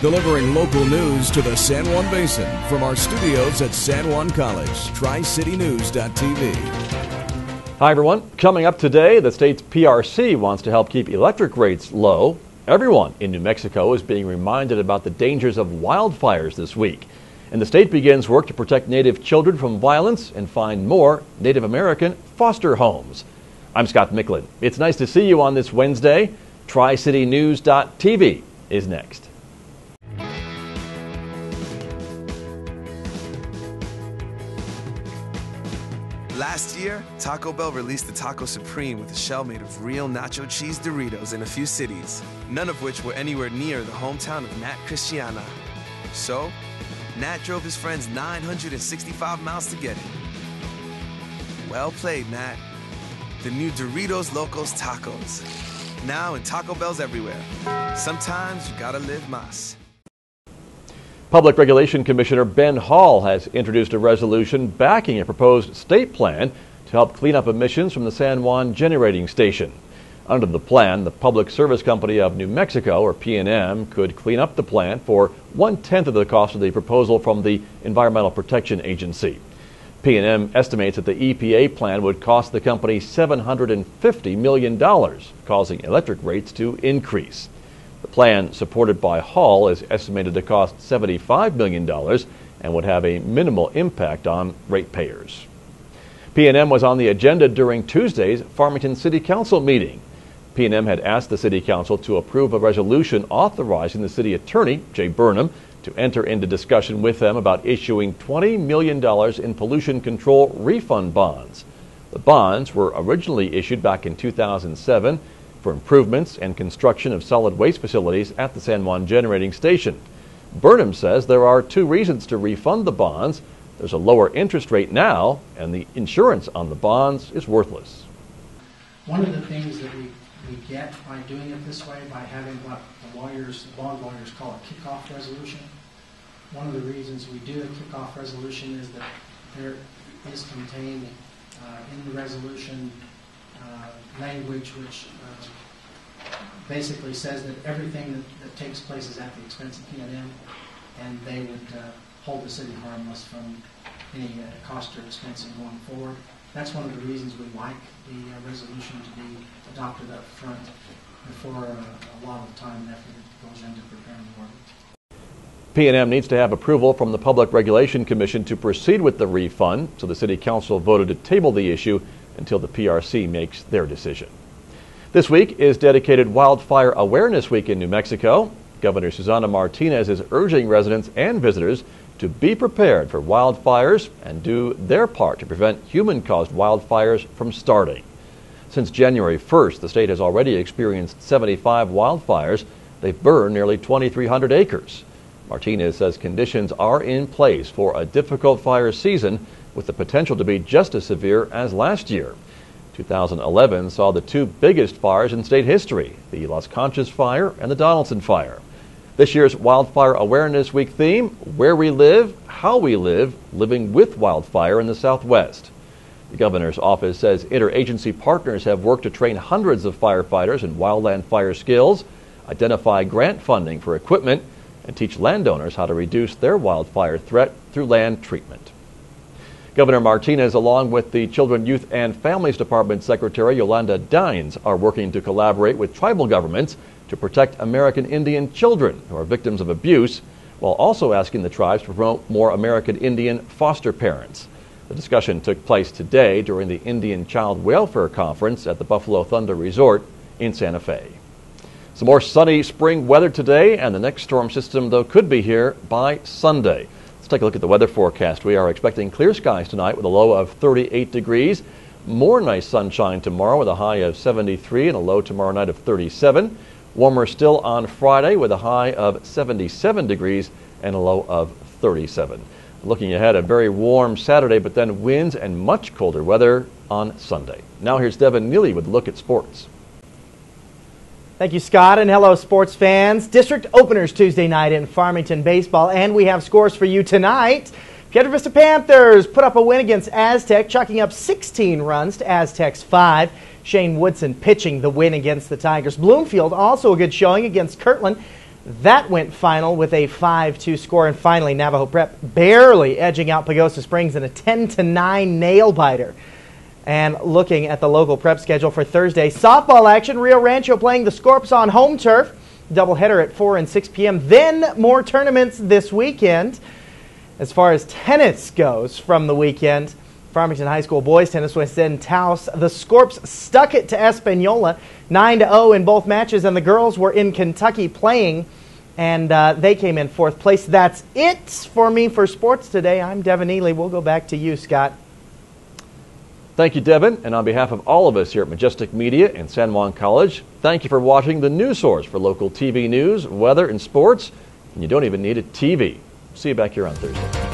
Delivering local news to the San Juan Basin from our studios at San Juan College, TriCityNews.tv. Hi everyone. Coming up today, the state's PRC wants to help keep electric rates low. Everyone in New Mexico is being reminded about the dangers of wildfires this week. And the state begins work to protect Native children from violence and find more Native American foster homes. I'm Scott Micklin. It's nice to see you on this Wednesday. TriCityNews.tv is next. Last year, Taco Bell released the Taco Supreme with a shell made of real nacho cheese Doritos in a few cities, none of which were anywhere near the hometown of Nat Christiana. So, Nat drove his friends 965 miles to get it. Well played, Nat. The new Doritos Locos Tacos. Now in Taco Bells everywhere. Sometimes you gotta live más. Public Regulation Commissioner Ben Hall has introduced a resolution backing a proposed state plan to help clean up emissions from the San Juan generating station. Under the plan, the Public Service Company of New Mexico, or P&M, could clean up the plant for 1/10 of the cost of the proposal from the Environmental Protection Agency. P&M estimates that the EPA plan would cost the company $750 million, causing electric rates to increase. The plan, supported by Hall, is estimated to cost $75 million and would have a minimal impact on ratepayers. P&M was on the agenda during Tuesday's Farmington City Council meeting. P&M had asked the City Council to approve a resolution authorizing the City Attorney, Jay Burnham, to enter into discussion with them about issuing $20 million in pollution control refund bonds. The bonds were originally issued back in 2007 for improvements and construction of solid waste facilities at the San Juan generating station. Burnham says there are two reasons to refund the bonds. There's a lower interest rate now, and the insurance on the bonds is worthless. One of the things that we get by doing it this way, by having what the bond lawyers call a kickoff resolution, one of the reasons we do a kickoff resolution is that there is contained in the resolution language which basically says that everything that takes place is at the expense of P&M, and they would hold the city harmless from any cost or expense in going forward. That's one of the reasons we like the resolution to be adopted up front before a lot of time and effort goes into preparing the ordinance. P&M needs to have approval from the Public Regulation Commission to proceed with the refund, so the City Council voted to table the issue until the PRC makes their decision. This week is dedicated Wildfire Awareness Week in New Mexico. Governor Susana Martinez is urging residents and visitors to be prepared for wildfires and do their part to prevent human-caused wildfires from starting. Since January 1st, the state has already experienced 75 wildfires. They've burned nearly 2,300 acres. Martinez says conditions are in place for a difficult fire season with the potential to be just as severe as last year. 2011 saw the two biggest fires in state history, the Las Conchas fire and the Donaldson fire. This year's Wildfire Awareness Week theme, Where We Live, How We Live, Living with Wildfire in the Southwest. The governor's office says interagency partners have worked to train hundreds of firefighters in wildland fire skills, identify grant funding for equipment, and teach landowners how to reduce their wildfire threat through land treatment. Governor Martinez, along with the Children, Youth, and Families Department Secretary Yolanda Dines, are working to collaborate with tribal governments to protect American Indian children who are victims of abuse, while also asking the tribes to promote more American Indian foster parents. The discussion took place today during the Indian Child Welfare Conference at the Buffalo Thunder Resort in Santa Fe. Some more sunny spring weather today, and the next storm system, though, could be here by Sunday. Let's take a look at the weather forecast. We are expecting clear skies tonight with a low of 38 degrees. More nice sunshine tomorrow with a high of 73 and a low tomorrow night of 37. Warmer still on Friday with a high of 77 degrees and a low of 37. Looking ahead, a very warm Saturday, but then winds and much colder weather on Sunday. Now here's Devin Neely with a look at sports. Thank you, Scott, and hello, sports fans. District openers Tuesday night in Farmington baseball, and we have scores for you tonight. Piedra Vista Panthers put up a win against Aztec, chalking up 16 runs to Aztec's 5. Shane Woodson pitching the win against the Tigers. Bloomfield also a good showing against Kirtland. That went final with a 5-2 score, and finally Navajo Prep barely edging out Pagosa Springs in a 10-9 nail-biter. And looking at the local prep schedule for Thursday, softball action, Rio Rancho playing the Scorps on home turf. Doubleheader at 4 and 6 p.m. Then more tournaments this weekend. As far as tennis goes from the weekend, Farmington High School boys tennis was in Taos. The Scorps stuck it to Espanola, 9-0 in both matches, and the girls were in Kentucky playing, and they came in 4th place. That's it for me for sports today. I'm Devin Ely. We'll go back to you, Scott. Thank you, Devin. And on behalf of all of us here at Majestic Media and San Juan College, thank you for watching the news source for local TV news, weather, and sports. And you don't even need a TV. See you back here on Thursday.